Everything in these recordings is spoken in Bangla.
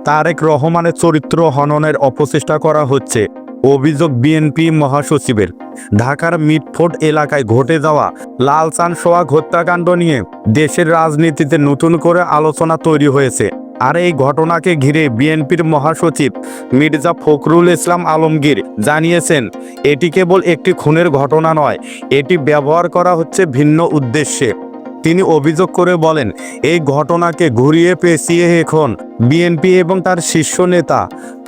তারেক রহমানের চরিত্র হননের অপচেষ্টা করা হচ্ছে। অভিযোগ বিএনপি মহাসচিবের। ঢাকার মিটফোর্ড এলাকায় ঘটে যাওয়া লালচাঁদ সোহাগ হত্যাকাণ্ড নিয়ে দেশের রাজনীতিতে নতুন করে আলোচনা তৈরি হয়েছে। আর এই ঘটনাকে ঘিরে বিএনপির মহাসচিব মির্জা ফখরুল ইসলাম আলমগীর জানিয়েছেন, এটি কেবল একটি খুনের ঘটনা নয়, এটি ব্যবহার করা হচ্ছে ভিন্ন উদ্দেশ্যে। তিনি অভিযোগ করে বলেন, এই ঘটনাকে ঘুরিয়ে পেঁচিয়ে এখন বিএনপি এবং তার শীর্ষ নেতা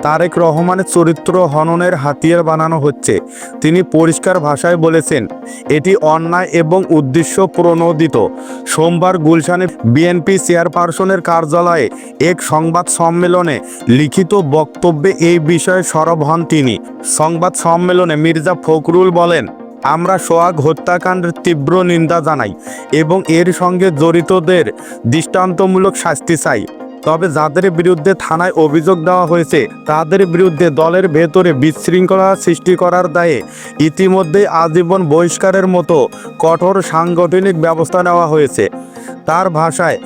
তারেক রহমানের চরিত্র হননের হাতিয়ার বানানো হচ্ছে। তিনি পরিষ্কার ভাষায় বলেছেন, এটি অন্যায় এবং উদ্দেশ্য প্রণোদিত। সোমবার গুলশানে বিএনপি চেয়ারপারসনের কার্যালয়ে এক সংবাদ সম্মেলনে লিখিত বক্তব্যে এই বিষয়ে সরব হন তিনি। সংবাদ সম্মেলনে মির্জা ফখরুল বলেন, আমরা সোহাগ হত্যাকাণ্ডের তীব্র নিন্দা জানাই এবং এর সঙ্গে জড়িতদের দৃষ্টান্তমূলক শাস্তি চাই। তবে যাদের বিরুদ্ধে থানায় অভিযোগ দেওয়া হয়েছে তাদের বিরুদ্ধে দলের ভেতরে বিশৃঙ্খলা সৃষ্টি করার দায়ে ইতিমধ্যেই আজীবন বহিষ্কারের মতো কঠোর সাংগঠনিক ব্যবস্থা নেওয়া হয়েছে। তার ভাষায়,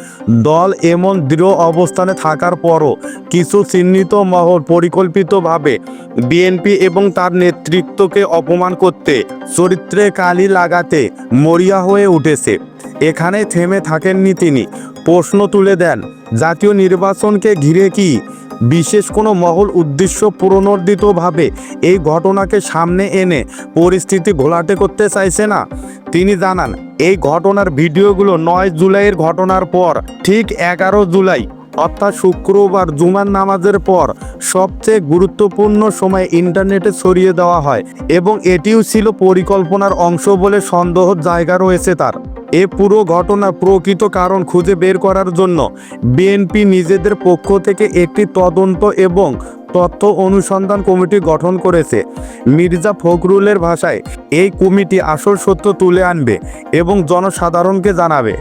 দল এমন দৃঢ় অবস্থানে থাকার পরও কিছু চিহ্নিত মহল পরিকল্পিতভাবে বিএনপি এবং তার নেতৃত্বকে অপমান করতে, চরিত্রে কালি লাগাতে মরিয়া হয়ে উঠেছে। এখানে থেমে থাকেননি তিনি। প্রশ্ন তুলে দেন, জাতীয় নির্বাচনকে ঘিরে কি বিশেষ কোনো মহল উদ্দেশ্য প্রণোদিতভাবে এই ঘটনাকে সামনে এনে পরিস্থিতি ঘোলাটে করতে চাইছে না? তিনি জানান, এই ঘটনার ভিডিওগুলো 9 জুলাইয়ের ঘটনার পর ঠিক 11 জুলাই অর্থাৎ শুক্রবার জুমার নামাজের পর সবচেয়ে গুরুত্বপূর্ণ সময় ইন্টারনেটে ছড়িয়ে দেওয়া হয় এবং এটিও ছিল পরিকল্পনার অংশ বলে সন্দেহের জায়গা রয়েছে তার। এ পুরো ঘটনার প্রকৃত কারণ খুঁজে বের করার জন্য বিএনপি নিজেদের পক্ষ থেকে একটি তদন্ত এবং তথ্য অনুসন্ধান কমিটি গঠন করেছে। মির্জা ফখরুলের ভাষায়, এই কমিটি আসল সত্য তুলে আনবে এবং জনসাধারণকে জানাবে।